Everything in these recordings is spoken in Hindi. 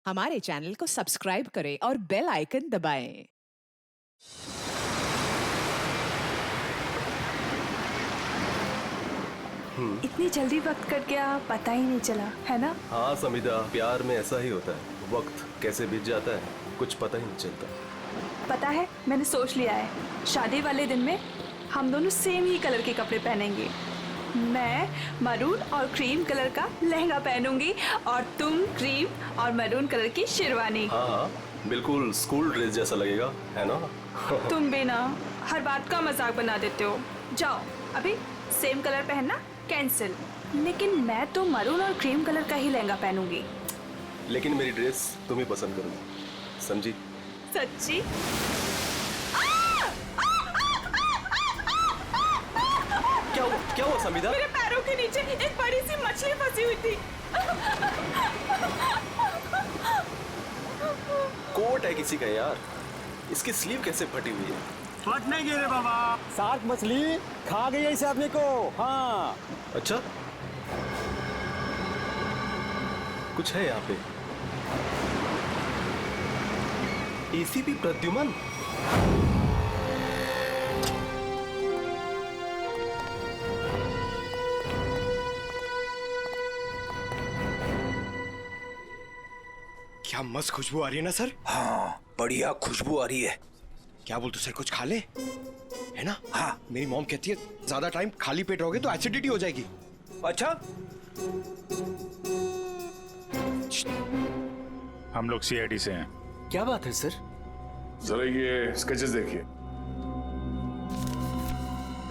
हमारे चैनल को सब्सक्राइब करें और बेल आइकन दबाएं। इतनी जल्दी वक्त कट गया, पता ही नहीं चला, है ना? हाँ समिता, प्यार में ऐसा ही होता है, वक्त कैसे बीत जाता है कुछ पता ही नहीं चलता। पता है, मैंने सोच लिया है, शादी वाले दिन में हम दोनों सेम ही कलर के कपड़े पहनेंगे। मैं मरून और क्रीम कलर का लहंगा पहनूंगी और तुम क्रीम और मरून कलर की शेरवानी। हाँ, बिल्कुल स्कूल ड्रेस जैसा लगेगा, है ना? तुम भी ना हर बात का मजाक बना देते हो। जाओ, अभी सेम कलर पहनना कैंसिल। लेकिन मैं तो मरून और क्रीम कलर का ही लहंगा पहनूंगी। लेकिन मेरी ड्रेस तुम ही पसंद करोगी, समझी? सच्ची? क्या हुआ समिता? मेरे पैरों के नीचे एक बड़ी सी मछली फंसी हुई थी। कोट है किसी का यार, इसकी स्लीव कैसे फटी हुई है? फट नहीं गिरे बाबा, शार्क मछली खा गई है इस आदमी को। हाँ। अच्छा, कुछ है यहाँ पे। एसीपी प्रद्युमन। क्या मस्त खुशबू आ रही है ना सर? हाँ, बढ़िया खुशबू आ रही है। क्या बोलते सर, कुछ खा ले, है ना? हाँ, मेरी मॉम कहती है ज्यादा टाइम खाली पेट रहोगे तो एसिडिटी हो जाएगी। अच्छा, हम लोग सीआईडी से हैं। क्या बात है सर? जरा ये स्केचेस देखिए।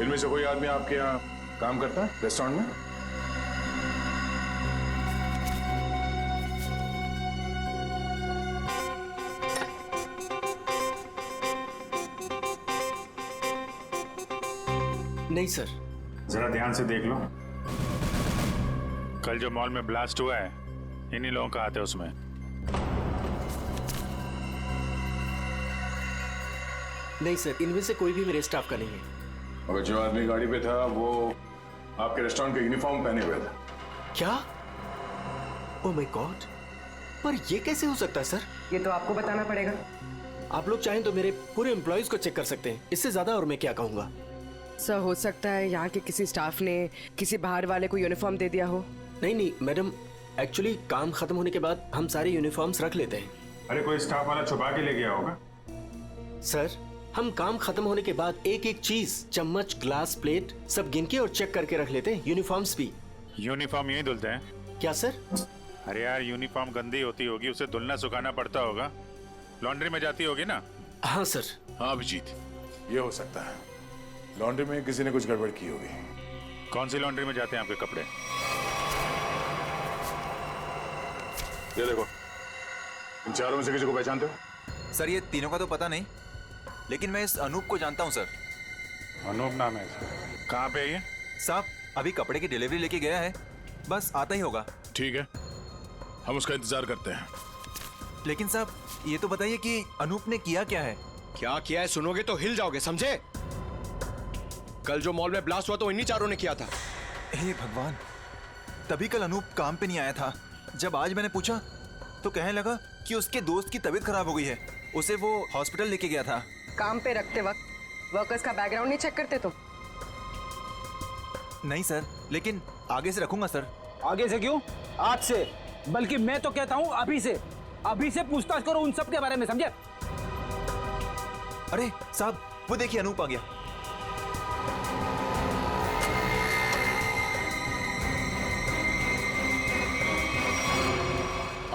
इनमें से कोई आदमी आपके यहाँ काम करता है रेस्टोरेंट में? नहीं सर। जरा ध्यान से देख लो। कल जो मॉल में ब्लास्ट हुआ है, इन्हीं लोगों का हाथ है उसमें। नहीं सर, इनमें से कोई भी मेरे स्टाफ का नहीं है। मगर जो आदमी गाड़ी पे था वो आपके रेस्टोरेंट का यूनिफॉर्म पहने हुए था। क्या? ओह माय गॉड, पर ये कैसे हो सकता है सर? ये तो आपको बताना पड़ेगा। आप लोग चाहें तो मेरे पूरे एम्प्लॉयज को चेक कर सकते हैं, इससे ज्यादा और मैं क्या कहूँगा। सर, हो सकता है यहाँ के किसी स्टाफ ने किसी बाहर वाले को यूनिफॉर्म दे दिया हो। नहीं मैडम, एक्चुअली काम खत्म होने के बाद हम सारे यूनिफॉर्म्स रख लेते हैं। अरे कोई स्टाफ वाला छुपा के ले गया होगा। सर, हम काम खत्म होने के बाद एक एक चीज, चम्मच, ग्लास, प्लेट सब गिन के और चेक करके रख लेते हैं, यूनिफॉर्म्स भी। यूनिफॉर्म यही धुलते हैं? क्या सर? अरे यार, यूनिफॉर्म गंदी होती होगी, उसे धुलना सुखाना पड़ता होगा, लॉन्ड्री में जाती होगी ना? हाँ सर। हाँ अभिजीत, ये हो सकता है, लॉन्ड्री में किसी ने कुछ गड़बड़ की होगी। कौन सी लॉन्ड्री में जाते हैं आपके कपड़े? ये देखो, इन चारों में से किसी को पहचानते हो? सर ये तीनों का तो पता नहीं, लेकिन मैं इस अनूप को जानता हूँ सर। अनूप नाम है इसका। कहाँ पे है ये? साहब अभी कपड़े की डिलीवरी लेके गया है, बस आता ही होगा। ठीक है, हम उसका इंतजार करते हैं। लेकिन साहब ये तो बताइए कि अनूप ने किया क्या है? क्या किया है सुनोगे तो हिल जाओगे, समझे? कल जो मॉल में ब्लास्ट हुआ तो इन्हीं चारों ने किया था। हे भगवान, तभी कल अनूप काम पे नहीं आया था। जब आज मैंने पूछा तो कहने लगा कि उसके दोस्त की तबीयत खराब हो गई है, उसे वो हॉस्पिटल लेके गया था। काम पे रखते वक्त वर्कर्स का बैकग्राउंड नहीं चेक करते तुम? नहीं सर, लेकिन आगे से रखूंगा सर। आगे से क्यों? आज से, बल्कि मैं तो कहता हूँ अभी से पूछताछ करो उन सब के बारे में, समझे? अरे साहब वो देखिए अनूप आ गया।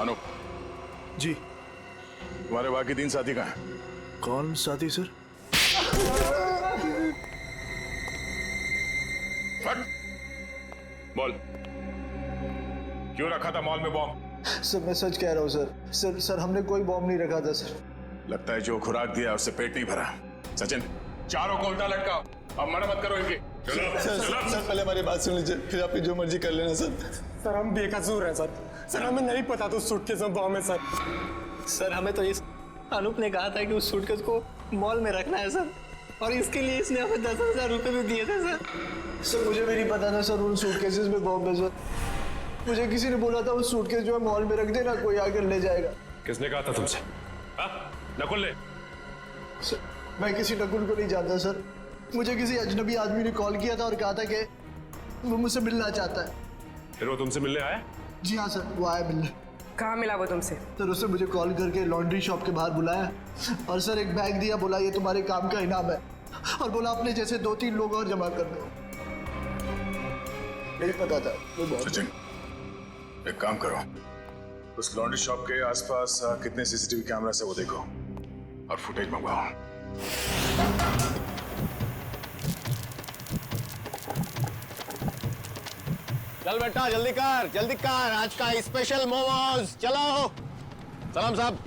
अनूप जी। तुम्हारे बाकी 3 साथी कहाँ हैं? कौन साथी सर? फट! बोल, क्यों रखा था मॉल में बॉम्ब? सर मैं सच कह रहा हूँ सर। सर हमने कोई बॉम्ब नहीं रखा था सर। लगता है जो खुराक दिया उससे पेट नहीं भरा। सचिन, चारों को उल्टा लटकाओ, अब मना मत करो इनकी। सर पहले हमारी बात सुन लीजिए, फिर आप जो मर्जी कर लेना सर। सर हम बेकसूर हैं सर। सर हमें नहीं पता था सूटकेस में बॉम्ब है सर। सर हमें तो इस अनूप ने कहा था कि उस सूटकेस को मॉल में रखना है सर, और इसके लिए इसने हमें 10,000 रुपए भी दिए थे सर। सर मुझे भी नहीं पता था सर उन सूटकेसेस में बॉम्ब है सर। मुझे किसी ने बोला था उस सूटकेस जो है मॉल में रख देना, कोई आकर ले जाएगा। किसने कहा था तुमसे? नकुल ने? सर, मैं किसी नकुल को नहीं जानता सर। मुझे किसी अजनबी आदमी ने कॉल किया था और कहा था कि वो मुझसे मिलना चाहता है। फिर वो तुमसे मिलने आया? जी हाँ सर, वो आया मिलने। कहाँ मिला वो तुमसे? सर उसने मुझे कॉल करके लॉन्ड्री शॉप के बाहर बुलाया और सर एक बैग दिया, बोला ये तुम्हारे काम का इनाम है, और बोला अपने जैसे 2-3 लोग और जमा कर दो। यही पता था वो बहुत। सचिन, एक काम करो, उस लॉन्ड्री शॉप के आसपास कितने सीसीटीवी कैमरा से वो देखो और फुटेज मंगवाओ। चल बेटा जल्दी कर, आज का स्पेशल मोमोज। चलो सलाम साहब,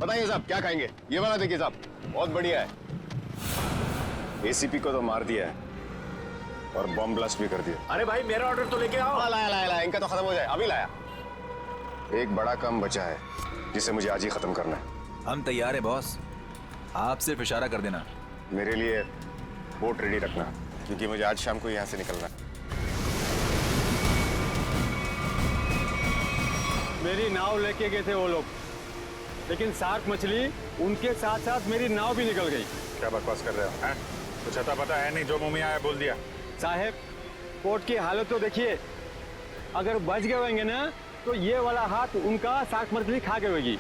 बताइए साहब क्या खाएंगे? ये वाला देखिए साहब, बहुत बढ़िया है। एसीपी को तो मार दिया है और बॉम्ब ब्लास्ट भी कर दिया। अरे भाई मेरा ऑर्डर तो लेके आओ। लाया, इनका तो खत्म हो जाए, अभी लाया। एक बड़ा काम बचा है जिसे मुझे आज ही खत्म करना है। हम तैयार है बॉस, आप सिर्फ इशारा कर देना। मेरे लिए बोट रेडी रखना, क्योंकि मुझे आज शाम को यहाँ से निकलना है। मेरी नाव लेके गए थे वो लोग, लेकिन शार्क मछली उनके साथ साथ मेरी नाव भी निकल गई। क्या बकवास कर रहे हो? हैं? कुछ अता पता है नहीं, जो मुंह में आया बोल दिया। साहब, कोर्ट की हालत तो देखिए, अगर बच गए होंगे ना तो ये वाला हाथ उनका शार्क मछली खा गई होगी।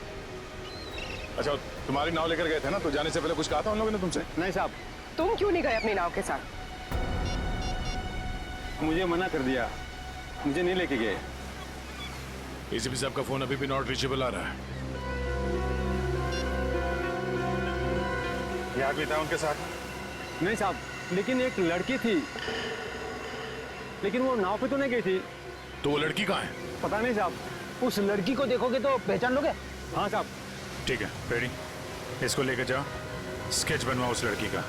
अच्छा, तुम्हारी नाव लेकर गए थे ना, तो जाने से पहले कुछ कहा था उन लोगों ने तुमसे? नहीं साहब, तुम क्यों नहीं गए अपनी नाव के साथ? मुझे मना कर दिया, मुझे नहीं लेके गए। एसीपी साहब का फोन अभी भी नॉट रीचेबल आ रहा है। ये आदमी था उनके साथ? नहीं साहब, लेकिन एक लड़की थी, लेकिन वो नाव पे तो नहीं गई थी। तो वो लड़की कहाँ है? पता नहीं साहब, उस लड़की को देखोगे तो पहचान लोगे। हाँ साहब। ठीक है, रेडी, इसको लेकर जाओ, स्केच बनवाओ उस लड़की का।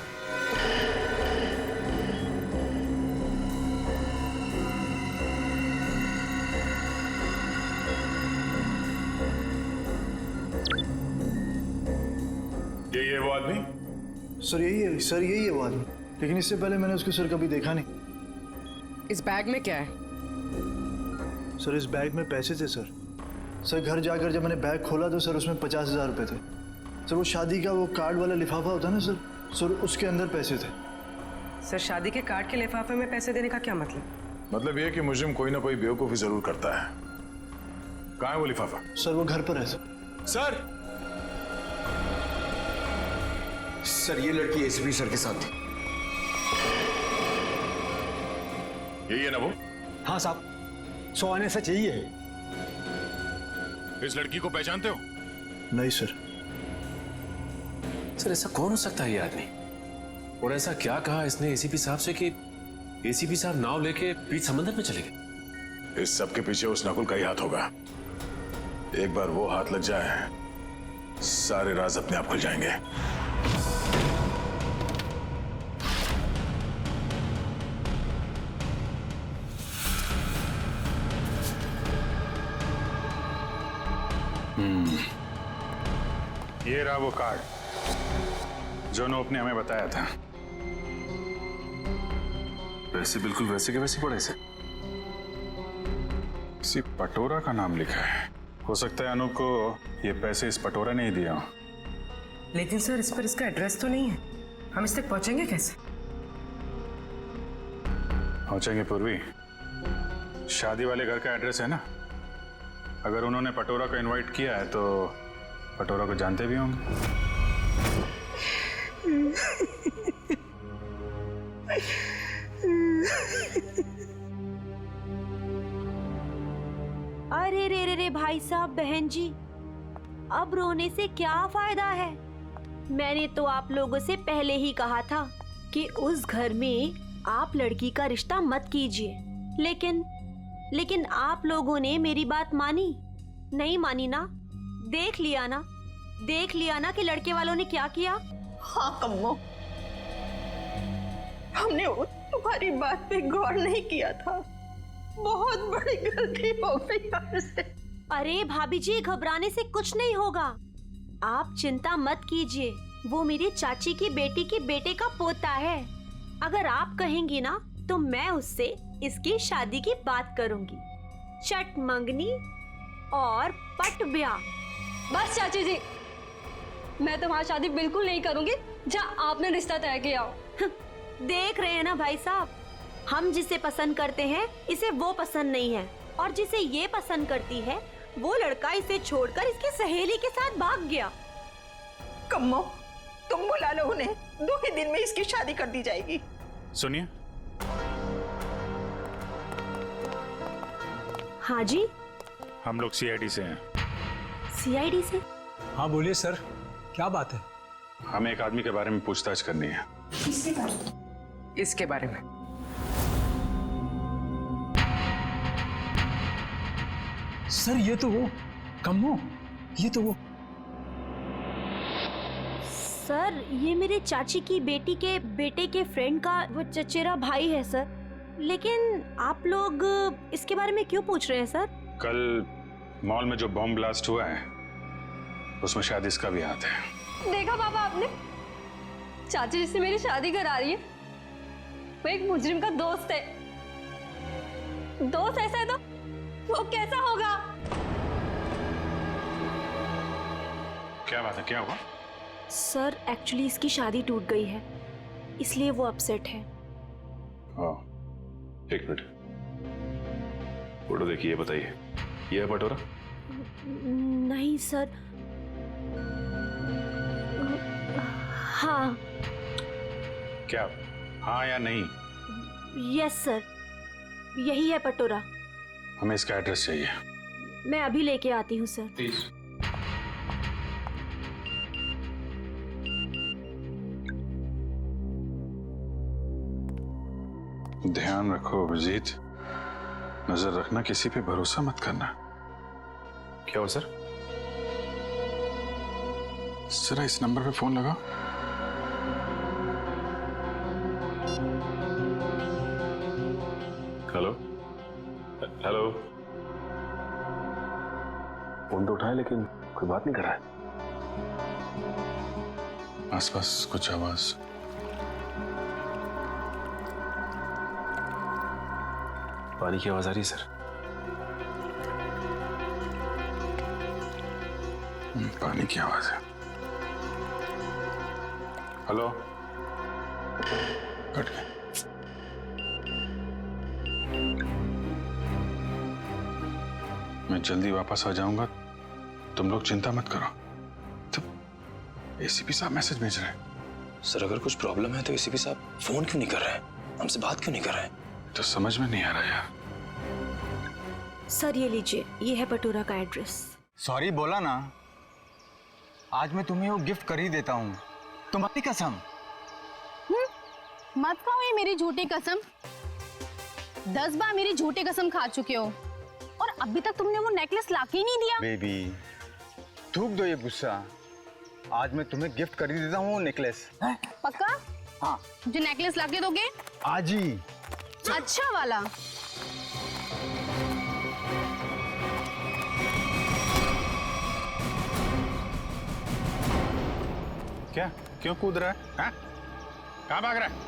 ये वो आदमी? सर यही है वो आदमी, लेकिन इससे पहले मैंने उसको सर कभी देखा नहीं। इस बैग में क्या है? सर इस बैग में पैसे थे सर। सर घर जाकर जब मैंने बैग खोला तो सर उसमें 50,000 रुपये थे। सर वो शादी का वो कार्ड वाला लिफाफा होता है ना सर उसके अंदर पैसे थे। सर शादी के कार्ड के लिफाफे में पैसे देने का क्या मतलब? मतलब ये कि मुजरिम कोई ना कोई बेवकूफी जरूर करता है। कहाँ है वो लिफाफा? सर वो घर पर है सर। सर ये लड़की एसीपी सर के साथ थी। यही है ना वो? हाँ साहब, 100 आने से चाहिए। इस लड़की को पहचानते हो? नहीं सर। सर ऐसा कौन हो सकता है ये आदमी? और ऐसा क्या कहा इसने एसीपी साहब से कि एसीपी साहब नाव लेके बीच समंदर में चले गए? इस सब के पीछे उस नकुल का ही हाथ होगा। एक बार वो हाथ लग जाए, सारे राज अपने आप खुल जाएंगे। ये रहा वो कार्ड जो नोप ने हमें बताया था। पैसे बिल्कुल वैसे के वैसे पड़े से। किसी पटोरा का नाम लिखा है। हो सकता है अनूप को ये पैसे इस पटोरा ने ही दिया हो। लेकिन सर इस पर इसका एड्रेस तो नहीं है, हम इस तक पहुंचेंगे कैसे? पहुंचेंगे पूर्वी, शादी वाले घर का एड्रेस है ना। अगर उन्होंने पटोरा को इनवाइट किया है तो पटोरा को जानते भी होंगे। अरे रे भाई साहब, बहन जी, अब रोने से क्या फायदा है? मैंने तो आप लोगों से पहले ही कहा था कि उस घर में आप लड़की का रिश्ता मत कीजिए, लेकिन आप लोगों ने मेरी बात मानी नहीं मानी ना? देख लिया ना कि लड़के वालों ने क्या किया। हाँ कम्मो, हमने तुम्हारी बात पे गौर नहीं किया था। बहुत बड़ी गलती हो गई हमसे। अरे भाभी जी, घबराने से कुछ नहीं होगा, आप चिंता मत कीजिए। वो मेरी चाची की बेटी के बेटे का पोता है। अगर आप कहेंगी ना तो मैं उससे इसकी शादी की बात करूंगी। चट मंगनी और पट ब्याह। बस चाची जी, मैं तुम्हारी शादी बिल्कुल नहीं करूंगी जहाँ आपने रिश्ता तय किया हो। देख रहे हैं ना भाई साहब, हम जिसे पसंद करते हैं इसे वो पसंद नहीं है, और जिसे ये पसंद करती है वो लड़का इसे छोड़कर इसकी सहेली के साथ भाग गया। कम्मो, तुम बुला लो उन्हें, 2 ही दिन में इसकी शादी कर दी जाएगी। सुनिए। हाँ जी। हम लोग सीआईडी से हैं। सीआईडी से? हाँ बोलिए सर, क्या बात है? हमें एक आदमी के बारे में पूछताछ करनी है। इसके बारे में? सर ये तो वो कम्मो, ये तो वो। सर ये मेरे चाची की बेटी के बेटे के फ्रेंड का वो चचेरा भाई है सर। लेकिन आप लोग इसके बारे में क्यों पूछ रहे हैं सर? कल मॉल में जो बॉम्ब ब्लास्ट हुआ है उसमें शायद इसका भी हाथ है। देखा पापा आपने, चाची जिससे मेरी शादी करा रही है वो एक मुजरिम का दोस्त है। दोस्त ऐसा है तो वो कैसा होगा? क्या बात है, क्या हुआ? सर एक्चुअली इसकी शादी टूट गई है, इसलिए वो अपसेट है। एक मिनट, फोटो देखिए, बताइए ये है पटोरा? नहीं सर। हाँ। क्या हाँ या नहीं? यस सर, यही है पटोरा। हमें इसका एड्रेस चाहिए। मैं अभी लेके आती हूँ सर। प्लीज। ध्यान रखो अभिजीत, नजर रखना, किसी पे भरोसा मत करना। क्या हुआ सर? जरा इस नंबर पे फोन लगाओ। Hello hello. फोन तो उठाए लेकिन कोई बात नहीं कर रहा है। आसपास कुछ आवाज? पानी की आवाज आ रही है सर। पानी की आवाज है। हेलो, कट गया। मैं जल्दी वापस आ जाऊंगा, तुम लोग चिंता मत करो। तो एसीपी साहब मैसेज भेज रहे हैं। सर अगर कुछ प्रॉब्लम है तो एसीपी साहब फोन क्यों नहीं कर रहे हैं, हमसे बात क्यों नहीं कर रहे हैं? तो समझ में नहीं आ रहा यार। सर ये लीजिए, ये है पटोरा का एड्रेस। सॉरी बोला ना, आज मैं तुम्हें वो गिफ्ट कर ही देता हूँ, तुम्हारी कसम। मत खाओ ये मेरी झूठी कसम। 10 बार मेरी झूठी कसम खा चुके हो और अभी तक तुमने वो नेकलेस लाके ही नहीं दिया। बेबी थूक दो ये गुस्सा, आज मैं तुम्हें गिफ्ट कर ही देता हूँ वो नेकलेस। पक्का? हाँ। जो नेकलेस लाके दोगे? आज ही। अच्छा वाला। क्या, क्यों कूद रहा है? हाँ? कहाँ भाग रहा है?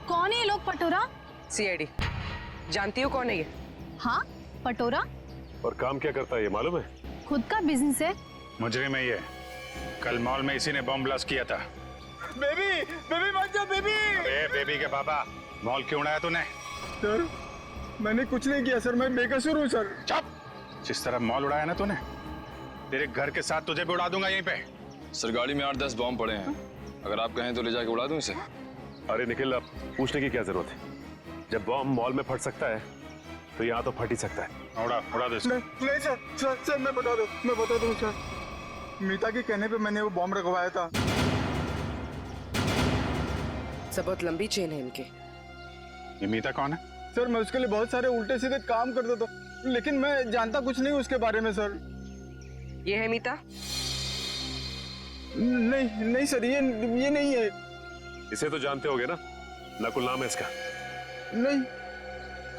कौन है ये लोग पटोरा? सीआईडी। जानती हो कौन है ये? हाँ पटोरा। और काम क्या करता है ये मालूम है? खुद का बिजनेस है। मुजरिम है ये। कल मॉल में इसी ने बॉम्ब ब्लास्ट किया था। बेबी, बेबी मत जा बेबी। अरे बेबी के पापा, मॉल क्यों उड़ाया तूने? सर मैंने कुछ नहीं किया सर, मैं बेकसूर हूँ सर। चुप! जिस तरह मॉल उड़ाया ना तूने, तेरे घर के साथ तुझे भी उड़ा दूंगा यहीं पे। सर गाड़ी में 8-10 बॉम्ब पड़े हैं, अगर आप कहें तो ले जाके उड़ा दूं इसे। अरे निखिल, अब पूछने की क्या जरूरत है? जब बॉम्ब मॉल में फट सकता है तो यहाँ तो फट ही सकता है। उड़ा दो इसको। नहीं सर, मैं बता दूं सर, मीता के कहने पे मैंने वो बॉम्ब रखवाया था। सब बहुत लंबी चेन है इनके। ये मीता कौन है? सर मैं उसके लिए बहुत सारे उल्टे सीधे काम करता था, लेकिन मैं जानता कुछ नहीं उसके बारे में सर। ये है मीता? नहीं सर, ये नहीं है। इसे तो जानते होगे ना, नकुल नाम है इसका। नहीं।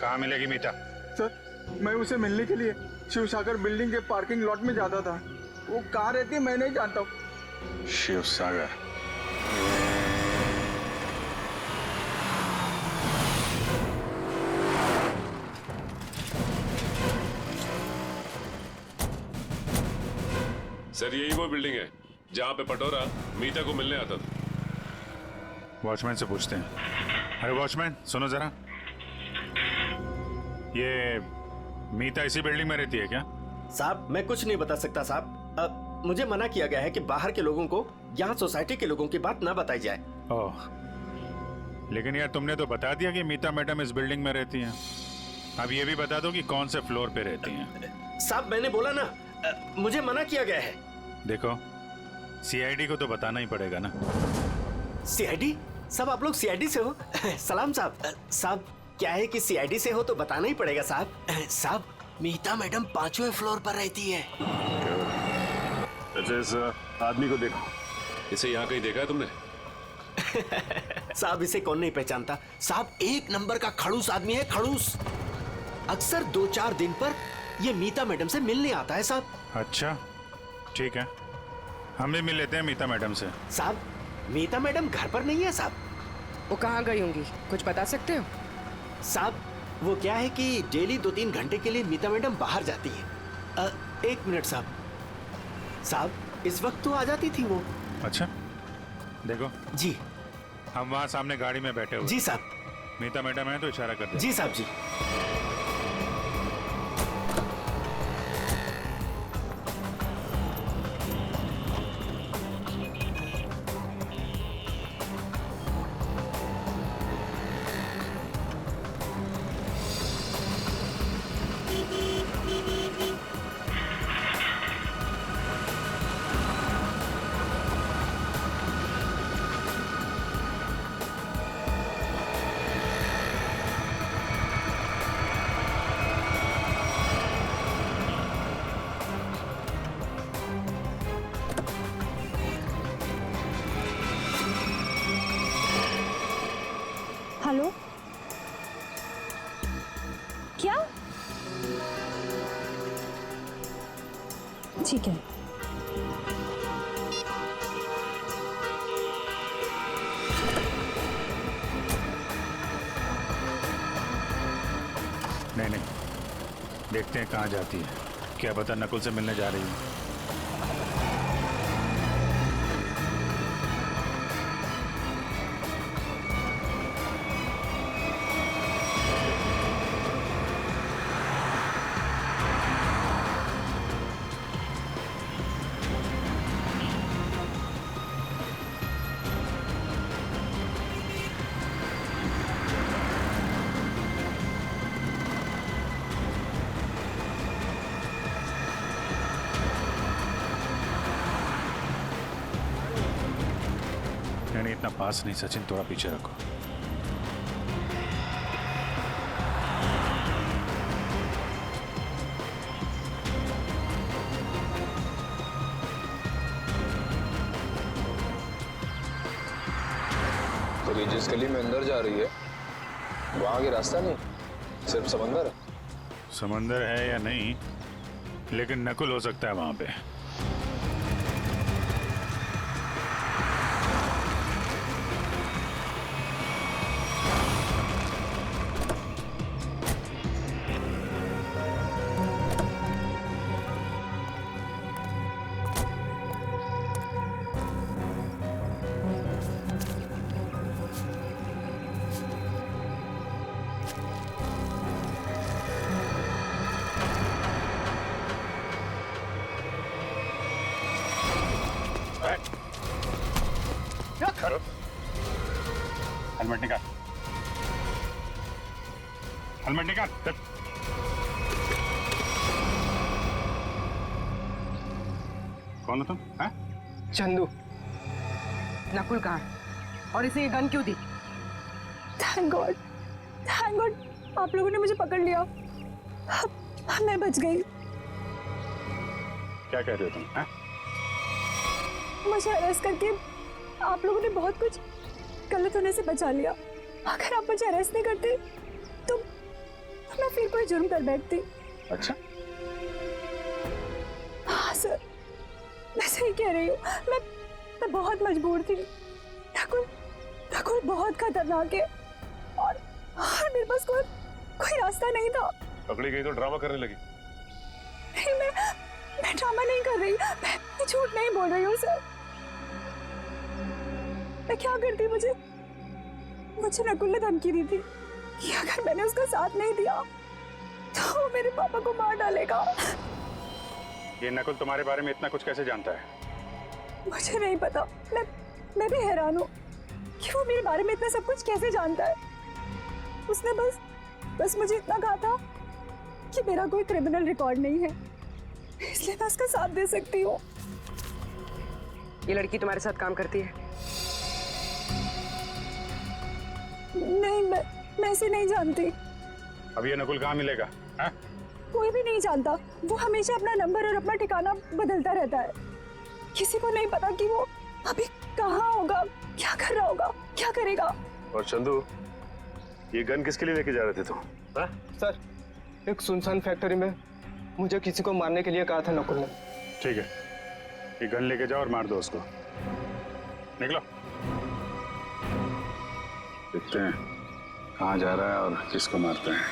कहाँ मिलेगी मीता? सर मैं उसे मिलने के लिए शिव सागर बिल्डिंग के पार्किंग लॉट में जाता था, वो कहाँ रहती है मैं नहीं जानता हूँ। शिव सागर? सर यही वो बिल्डिंग है जहाँ पे पटोरा मीता को मिलने आता था। वॉचमैन से पूछते हैं। अरे वॉचमैन सुनो जरा, ये मीता इसी बिल्डिंग में रहती है क्या? साहब मैं कुछ नहीं बता सकता साहब। मुझे मना किया गया है कि बाहर के लोगों को यहाँ सोसाइटी के लोगों की बात ना बताई जाए। ओह, लेकिन यार तुमने तो बता दिया कि मीता मैडम इस बिल्डिंग में रहती हैं। अब ये भी बता दो कि कौन से फ्लोर पे रहती हैं। साहब मैंने बोला ना, मुझे मना किया गया है। देखो सीआईडी को तो बताना ही पड़ेगा ना। सीआईडी? साहब आप लोग सीआईडी से हो? सलाम साहब। साहब क्या है कि सीआईडी से हो तो बताना ही पड़ेगा साहब। साहब मीता मैडम 5वें फ्लोर पर रहती है। अच्छा, इस आदमी को देखो, इसे यहाँ कहीं देखा है तुमने? साहब इसे कौन नहीं पहचानता। साहब 1 नंबर का खड़ूस आदमी है, खड़ूस। अक्सर 2-4 दिन पर ये मीता मैडम से मिलने आता है साहब। अच्छा ठीक है, हम भी मिल लेते हैं मीता मैडम से। साहब मीता मैडम घर पर नहीं है साहब। वो कहाँ गई होंगी, कुछ बता सकते हो? साहब वो क्या है कि डेली 2-3 घंटे के लिए मीता मैडम बाहर जाती है। 1 मिनट साहब। साहब इस वक्त तो आ जाती थी वो। अच्छा देखो जी, हम वहाँ सामने गाड़ी में बैठे हुए। जी साहब। मीता मैडम है तो इशारा कर दे। जी साहब जी। हेलो, क्या? ठीक है। नहीं, देखते हैं कहाँ जाती है। क्या पता नकुल से मिलने जा रही है। नहीं, इतना पास नहीं सचिन, थोड़ा पीछे रखो। तो ये जिस गली में अंदर जा रही है वहां आगे रास्ता नहीं, सिर्फ समंदर है। समंदर है या नहीं, लेकिन नकुल हो सकता है वहां पे। हेलमेट निकाल, हेलमेट निकाल। कौन हो तुम? चंदू। नकुल कहाँ है? और इसे ये गन क्यों दी? थैंक गॉड, थैंक गॉड आप लोगों ने मुझे पकड़ लिया। मैं बच गई। क्या कह रहे हो तुम? मुझे अरेस्ट करके आप लोगों ने बहुत कुछ गलत होने से बचा लिया। अगर आप मुझे अरेस्ट नहीं करते तो मैं फिर कोई जुर्म कर बैठती। अच्छा हाँ सर, मैं सही कह रही हूँ। मैं बहुत मजबूर थी। नकुल बहुत खतरनाक है और मेरे पास कोई रास्ता नहीं था। पकड़ी गई तो ड्रामा करने लगी। नहीं, मैं ड्रामा नहीं कर रही, मैं झूठ नहीं बोल रही हूँ सर। मैं क्या करती, मुझे नकुल ने धमकी दी थी कि अगर मैंने उसका साथ नहीं दिया तो वो मेरे पापा को मार डालेगा। ये नकुल तुम्हारे बारे में इतना कुछ कैसे जानता है? मुझे नहीं पता, मैं भी हैरान हूँ कि वो मेरे बारे में इतना सब कुछ कैसे जानता है। उसने बस मुझे इतना कहा था कि मेरा कोई क्रिमिनल रिकॉर्ड नहीं है, इसलिए मैं उसका साथ दे सकती हूँ। ये लड़की तुम्हारे साथ काम करती है? नहीं, मैं इसे नहीं जानती। अब ये नकुल कहाँ मिलेगा? है? कोई भी नहीं जानता, वो हमेशा अपना नंबर और अपना ठिकाना बदलता रहता है। किसी को नहीं पता कि वो अभी कहाँ होगा, क्या कर रहा होगा, क्या करेगा। और चंदू, ये गन किसके लिए लेके जा रहे थे तुम? सर, एक सुनसान फैक्ट्री में मुझे किसी को मारने के लिए कहा था नकुल ने। ठीक है, ये गन लेके जाओ और मार दो उसको। निकलो। देखते हैं कहाँ जा रहा है और किसको मारते हैं।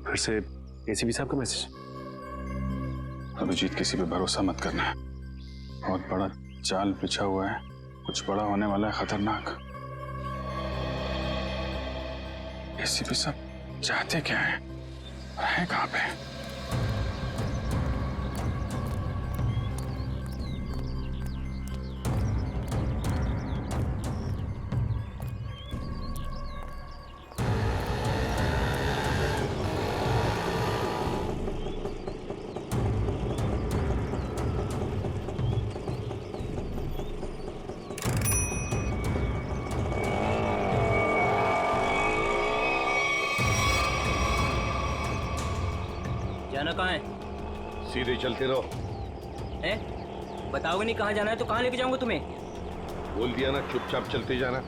फिर से एसीपी साहब का मैसेज। अभिजीत, किसी पे भरोसा मत करना, बहुत बड़ा जाल बिछा हुआ है, कुछ बड़ा होने वाला है, खतरनाक। एसीपी साहब चाहते क्या है, है कहाँ पे? जाना कहाँ है? सीधे चलते रहो। हैं? बताओगे नहीं कहाँ जाना है तो कहाँ लेके जाऊंगा तुम्हें? बोल दिया ना, चुपचाप चलते जाना।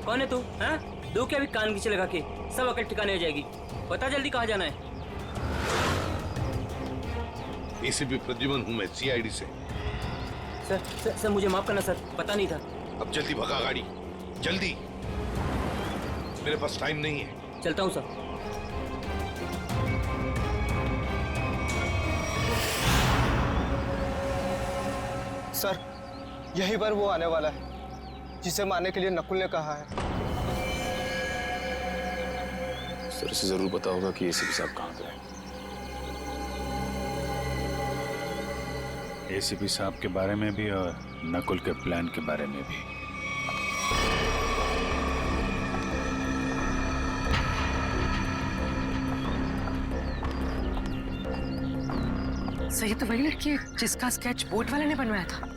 कौन है तू? हाँ? दो क्या भी कान नीचे लगा के, सब अकल ठिकाने हो जाएगी। बता जल्दी कहाँ जाना है? एसीपी प्रद्युमन हूँ मैं, सीआईडी से। सर मुझे माफ करना सर, पता नहीं था। अब जल्दी भगा गाड़ी, जल्दी, मेरे पास टाइम नहीं है। चलता हूँ सर। सर, यही बार वो आने वाला है जिसे मारने के लिए नकुल ने कहा है। सर, इसे जरूर पता होगा कि एसीपी साहब कहाँ पे हैं। एसीपी साहब के बारे में भी और नकुल के प्लान के बारे में भी। सही तो वही लड़की है जिसका स्केच बोट वाले ने बनवाया था।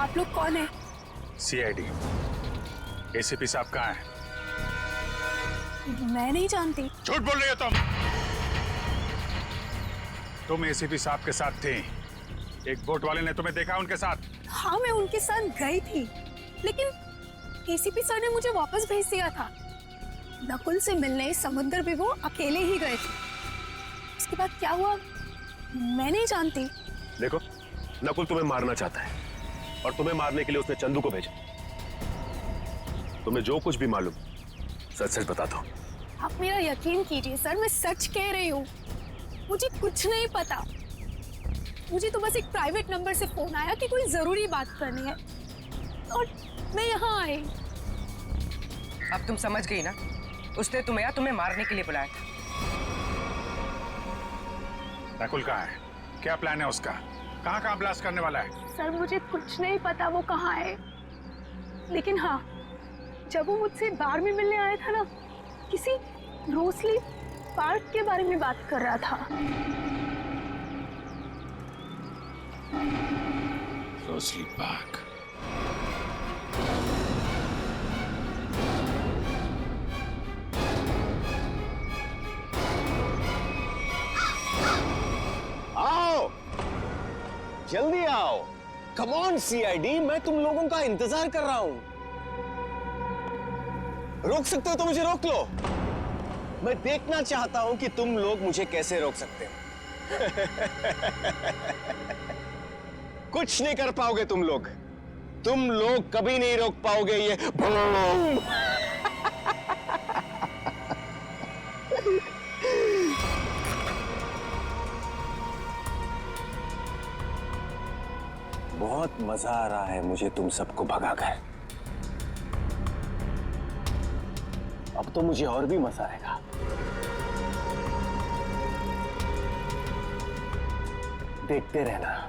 आप लोग कौन है? सीआईडी। एसीपी साहब कहाँ है? मैं नहीं जानती। झूठ बोल रही हो तुम एसीपी साहब के साथ थी। एक बोट वाले ने तुम्हें देखा उनके साथ? हाँ, मैं उनके साथ गई थी, लेकिन एसीपी सर ने मुझे वापस भेज दिया था। नकुल से मिलने समुद्र भी वो अकेले ही गए थे। उसके बाद क्या हुआ मैं नहीं जानती। देखो, नकुल तुम्हें मारना चाहता है और तुम्हें मारने के लिए उसने चंदू को भेजा। तुम्हें जो कुछ भी मालूम सच सच बता दो। आप मेरा यकीन कीजिए सर, मैं सच कह रही हूँ। मुझे कुछ नहीं पता। मुझे तो बस एक प्राइवेट नंबर से फोन आया कि कोई जरूरी बात करनी है और मैं यहाँ आई। अब तुम समझ गई ना, उसने तुम्हें मारने के लिए बुलाया था। नकुल कहाँ है? क्या प्लान है उसका? कहाँ ब्लास्ट करने वाला है? सर मुझे कुछ नहीं पता वो कहाँ है, लेकिन हाँ, जब वो मुझसे बार में मिलने आया था ना, किसी रोसली पार्क के बारे में बात कर रहा था। Rosalie park. आओ, जल्दी आओ। कम ऑन सीआईडी, मैं तुम लोगों का इंतजार कर रहा हूं। रोक सकते हो तो मुझे रोक लो। मैं देखना चाहता हूं कि तुम लोग मुझे कैसे रोक सकते हो। कुछ नहीं कर पाओगे तुम लोग। तुम लोग कभी नहीं रोक पाओगे ये बूम। बहुत मजा आ रहा है मुझे तुम सबको भगाकर। अब तो मुझे और भी मजा आएगा। देखते रहना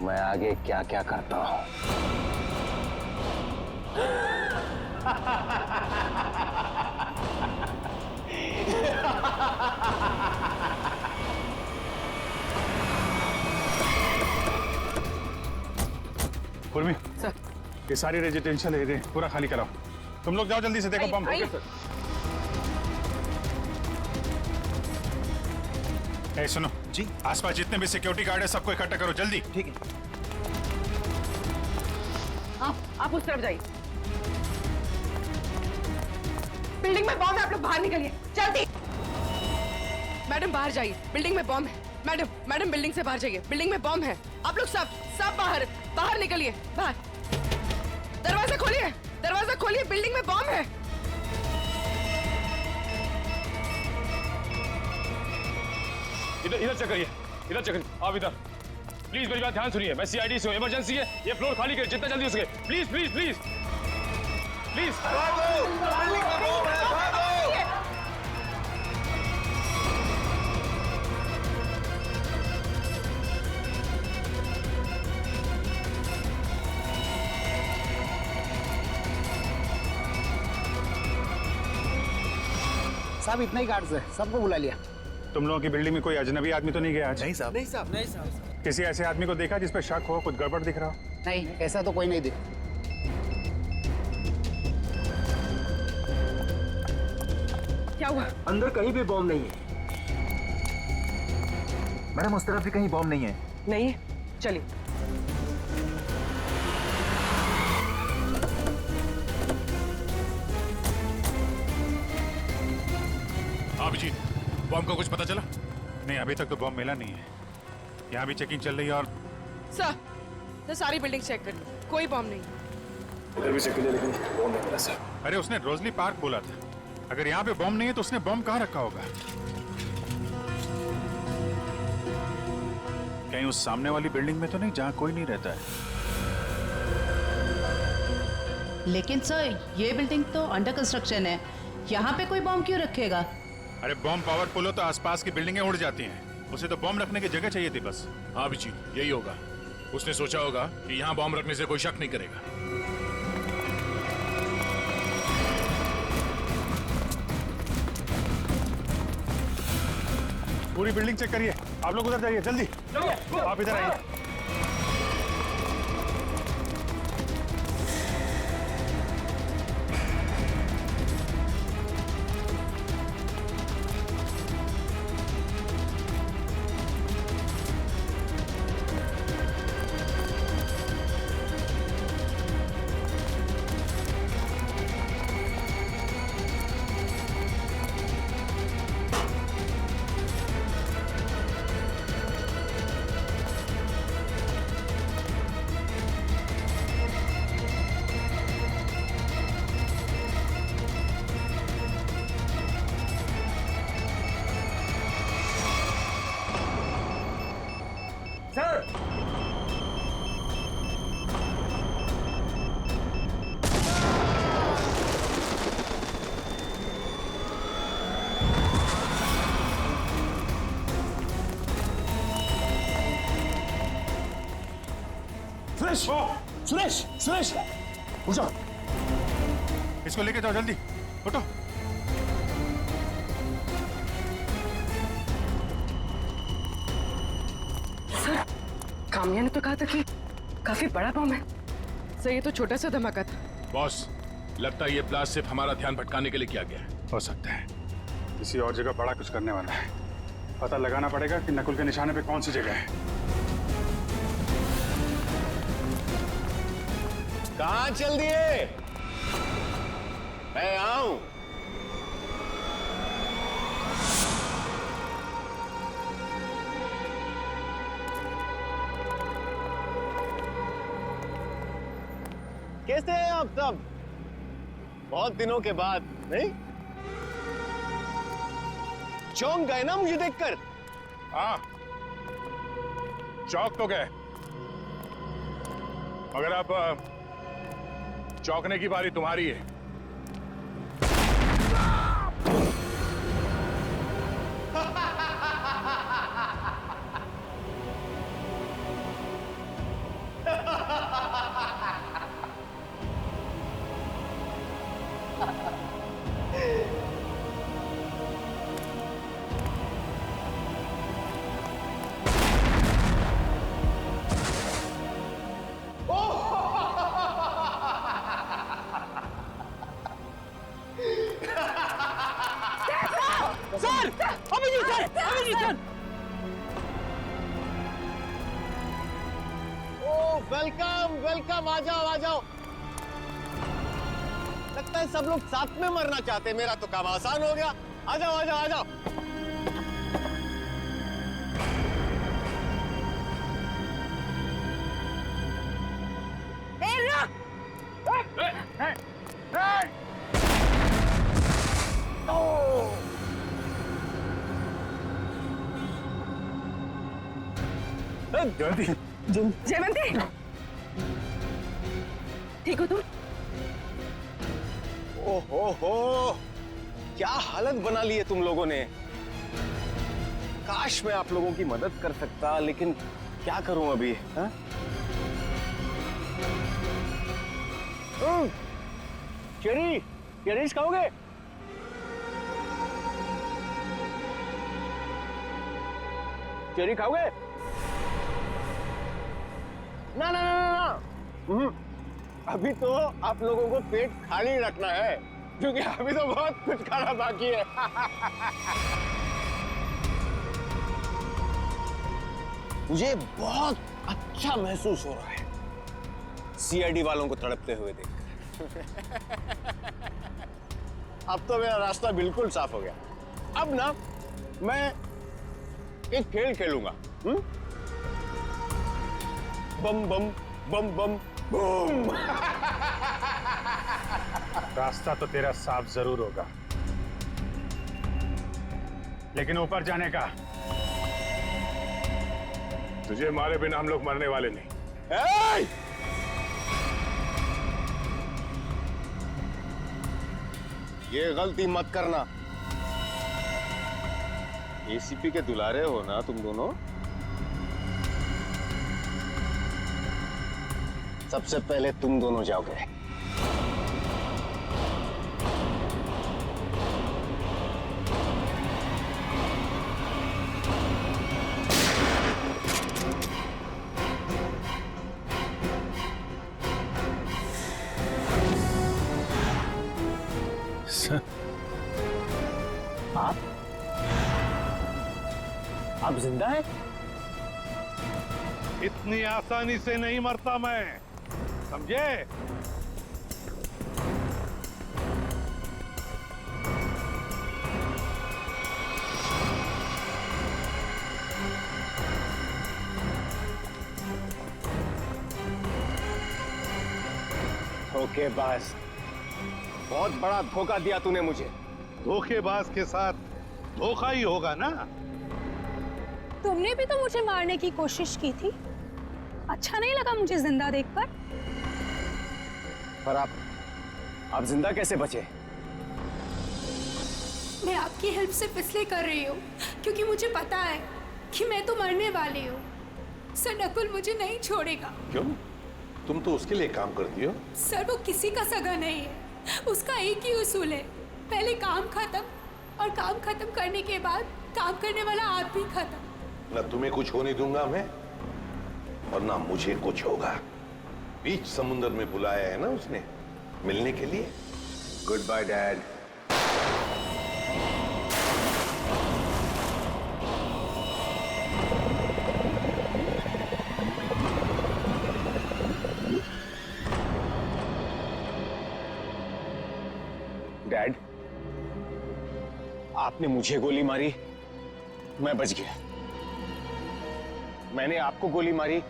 मैं आगे क्या क्या करता हूं। पूर्वी सर, ये सारी रेजिडेंशियल एरिया पूरा खाली कराओ। तुम लोग जाओ जल्दी से, देखो बम। Okay sir. ए सुनो जी, आसपास जितने भी सिक्योरिटी गार्ड है सबको इकट्ठा करो जल्दी। ठीक है। आप उस तरफ जाइए। बिल्डिंग में बॉम्ब है, आप लोग बाहर निकलिए जल्दी। मैडम बाहर जाइए, बिल्डिंग में बॉम्ब है। मैडम बिल्डिंग से बाहर जाइए, बिल्डिंग में बॉम्ब है। आप लोग सब बाहर निकलिए। बाहर दरवाजा खोलिए, बिल्डिंग में बॉम्ब है। इधर चेक करिए, इधर चेक करिए। आप इधर प्लीज मेरी बात ध्यान सुनिए। मैं सीआईडी से हूं, इमरजेंसी है। ये फ्लोर खाली करिए जितना जल्दी हो सके। Please please please please. साहब इतना ही गार्ड्स है, सबको बुला लिया। तुम लोगों की बिल्डिंग में कोई अजनबी आदमी तो नहीं गया आज? नहीं साहब। नहीं साहब, नहीं साहब। किसी ऐसे आदमी को देखा जिस पे शक हो, कुछ गड़बड़ दिख रहा हो? नहीं, ऐसा तो कोई नहीं दिख। क्या हुआ? अंदर कहीं भी बॉम्ब नहीं है। मैडम उस तरफ भी कहीं बॉम्ब नहीं है। नहीं है, चलिए। अभिजीत, बॉम्ब का कुछ पता चला? नहीं, अभी तक तो बॉम्ब मिला नहीं है। यहाँ भी चेकिंग चल रही है। और सर सारी बिल्डिंग चेक कर, कोई बॉम्ब नहीं। इधर भी चेक किया लेकिन बॉम्ब नहीं मिला सर। अरे उसने रोजली पार्क बोला था। अगर यहाँ पे बॉम्ब नहीं है तो उसने बॉम्ब कहाँ रखा होगा? कहीं उस सामने वाली बिल्डिंग में तो नहीं जहाँ कोई नहीं रहता है? लेकिन सर ये बिल्डिंग तो अंडर कंस्ट्रक्शन है, यहाँ पे कोई बॉम्ब क्यों रखेगा? अरे बॉम्ब पावरफुल हो तो आसपास की बिल्डिंगें उड़ जाती हैं। उसे तो बॉम्ब रखने की जगह चाहिए थी बस। हाँ जी, यही होगा। उसने सोचा होगा कि यहाँ बॉम्ब रखने से कोई शक नहीं करेगा। पूरी बिल्डिंग चेक करिए। आप लोग उधर जाइए जल्दी। आप इधर आइए। सुरेश, सुरेश, उठ जाओ। इसको लेके जाओ जल्दी, उठो। कामया ने तो कहा था कि काफी बड़ा बम है। सर ये तो छोटा सा धमाका था। बॉस, लगता है ये ब्लास्ट सिर्फ हमारा ध्यान भटकाने के लिए किया गया है। हो सकता है किसी और जगह बड़ा कुछ करने वाला है। पता लगाना पड़ेगा कि नकुल के निशाने पे कौन सी जगह है। कहाँ चल दिए? मैं आऊं। कैसे हैं आप सब? बहुत दिनों के बाद, नहीं? चौंक गए ना मुझे देखकर? हाँ, चौक तो गए, मगर अब चौंकने की बारी तुम्हारी है। Sir, Abhijeet sir, Abhijeet sir. Oh, welcome welcome, आ जाओ आ जाओ। लगता है सब लोग साथ में मरना चाहते हैं। मेरा तो काम आसान हो गया। आ जाओ आ जाओ आ जाओ। जयवंती, ठीक हो तुम? ओहो, क्या हालत बना ली है तुम लोगों ने। काश मैं आप लोगों की मदद कर सकता, लेकिन क्या करूं अभी? हाँ? चेरीज खाओगे? चेरी खाओगे? ना ना ना ना, अभी तो आप लोगों को पेट खाली रखना है, क्योंकि अभी तो बहुत कुछ खाना बाकी है। मुझे बहुत अच्छा महसूस हो रहा है सीआईडी वालों को तड़पते हुए देखकर। अब तो मेरा रास्ता बिल्कुल साफ हो गया। अब ना मैं एक खेल खेलूंगा। बम बम बम बम बूम। रास्ता तो तेरा साफ जरूर होगा, लेकिन ऊपर जाने का तुझे मारे बिना हम लोग मरने वाले नहीं। ये गलती मत करना। एसीपी के दुलारे हो ना तुम दोनों। सबसे पहले तुम दोनों जाओगे। आप जिंदा हैं? इतनी आसानी से नहीं मरता मैं, समझे? धोखेबाज, बहुत बड़ा धोखा दिया तूने मुझे। धोखेबाज के साथ धोखा ही होगा ना। तुमने भी तो मुझे मारने की कोशिश की थी। अच्छा नहीं लगा मुझे जिंदा देखकर। पर आप जिंदा कैसे बचे? मैं आपकी हेल्प सिर्फ इसलिए कर रही हूँ क्योंकि मुझे पता है कि मैं तो मरने वाली हूँ। सर, नकुल मुझे नहीं छोड़ेगा। क्यों? तुम तो उसके लिए काम करती हो। सर, वो किसी का सगा नहीं है। उसका एक ही उसूल है, पहले काम खत्म, और काम खत्म करने के बाद काम करने वाला आदमी खत्म। ना तुम्हें कुछ होने दूंगा मैं, वरना मुझे कुछ होगा। बीच समुद्र में बुलाया है ना उसने मिलने के लिए। Good bye dad. डैड, आपने मुझे गोली मारी, मैं बच गया। मैंने आपको गोली मारी,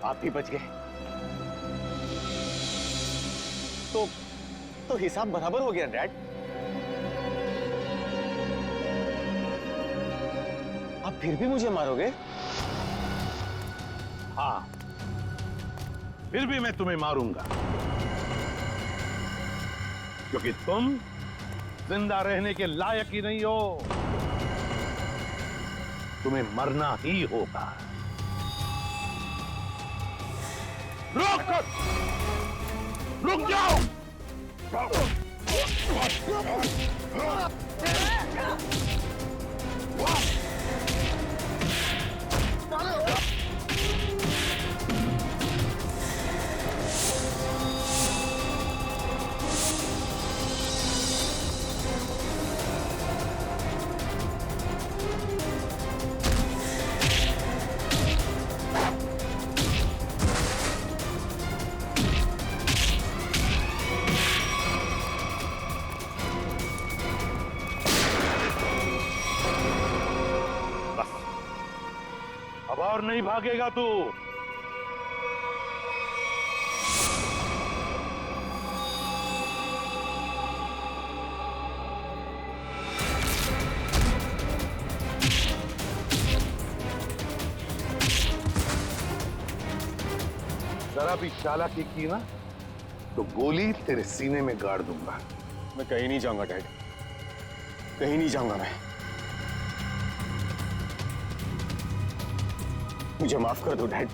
आप भी बच गए। तो हिसाब बराबर हो गया डैड। आप फिर भी मुझे मारोगे? हाँ, फिर भी मैं तुम्हें मारूंगा, क्योंकि तुम जिंदा रहने के लायक ही नहीं हो। तुम्हें मरना ही होगा। रुक जाओ! अब और नहीं भागेगा तू। जरा भी चालाकी की ना तो गोली तेरे सीने में गाड़ दूंगा। मैं कहीं नहीं जाऊंगा डैड, कहीं नहीं जाऊंगा मैं। मुझे माफ कर दो डैड।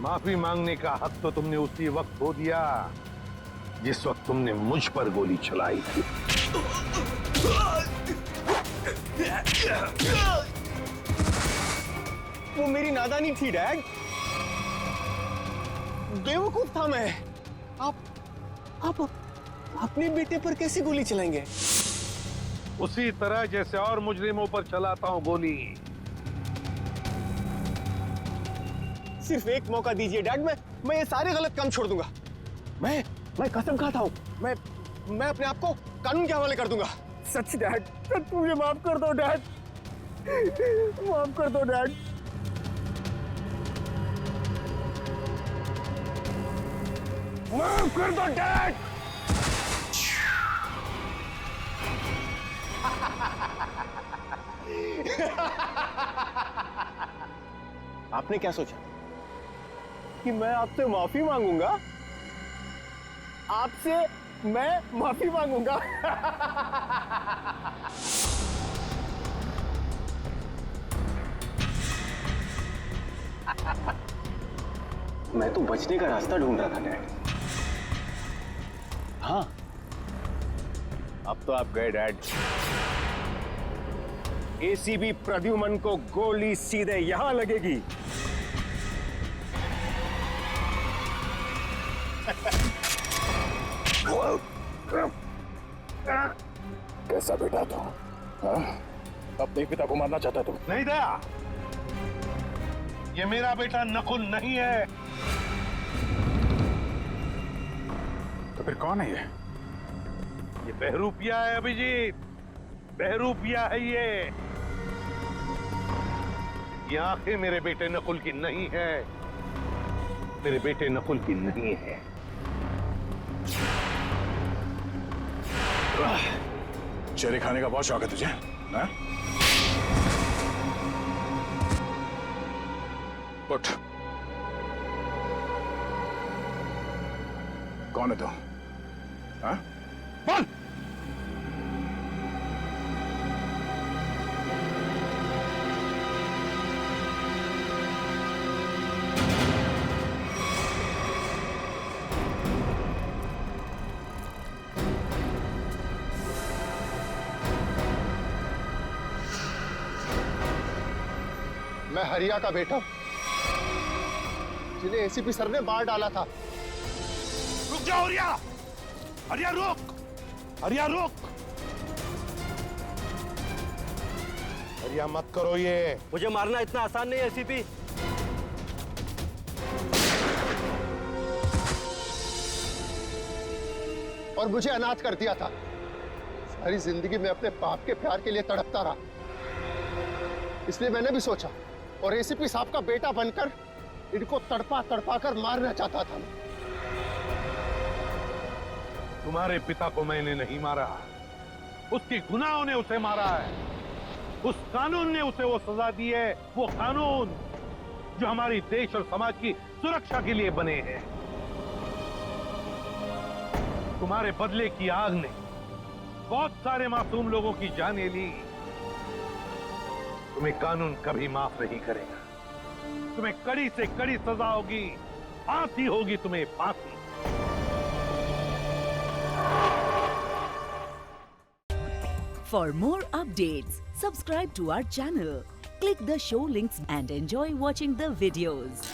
माफी मांगने का हक तो तुमने उसी वक्त खो दिया जिस वक्त तुमने मुझ पर गोली चलाई थी। वो मेरी नादानी थी डैड, बेवकूफ था मैं। आप अपने बेटे पर कैसे गोली चलाएंगे? उसी तरह जैसे और मुजरिमों पर चलाता हूं गोली। सिर्फ एक मौका दीजिए डैड, मैं ये सारे गलत काम छोड़ दूंगा। मैं कसम खाता हूं, मैं अपने आप को कानून के हवाले कर दूंगा। सच डैड, सच मुझे माफ कर दो डैड, माफ कर दो डैड। माफ कर दो डैड। आपने क्या सोचा कि मैं आपसे माफी मांगूंगा? आपसे मैं माफी मांगूंगा? मैं तो बचने का रास्ता ढूंढ रहा था डैड। हाँ, अब तो आप गए डैड। एसीबी प्रद्युमन को गोली सीधे यहां लगेगी। कैसा बेटा तू? अपने पिता को मारना चाहता तू? नहीं दया, ये मेरा बेटा नकुल नहीं है। तो फिर कौन है ये बहरूपिया है अभिजीत, बहरूपिया है ये आंखें मेरे बेटे नकुल की नहीं है, मेरे बेटे नकुल की नहीं है। चेहरे खाने का बहुत शौक है तुझे, हाँ? उठ। कौन है तू? हाँ? बोल। मैं हरिया का बेटा हूं, जिन्हें एसीपी सर ने मार डाला था। रुक जाओ हरिया, हरिया रुक, हरिया रुक, हरिया मत करो ये। मुझे मारना इतना आसान नहीं है एसीपी। और मुझे अनाथ कर दिया था। सारी जिंदगी में अपने बाप के प्यार के लिए तड़पता रहा, इसलिए मैंने भी सोचा और एसीपी साहब का बेटा बनकर इनको तड़पा तड़पा कर मारना चाहता था। तुम्हारे पिता को मैंने नहीं मारा, उसके गुनाहों ने उसे मारा है। उस कानून ने उसे वो सजा दी है, वो कानून जो हमारी देश और समाज की सुरक्षा के लिए बने हैं। तुम्हारे बदले की आग ने बहुत सारे मासूम लोगों की जानें ली। तुम्हें कानून कभी माफ नहीं करेगा। तुम्हें कड़ी से कड़ी सजा होगी, फांसी होगी, तुम्हें फांसी। For more updates, subscribe to our channel, click the show links and enjoy watching the videos.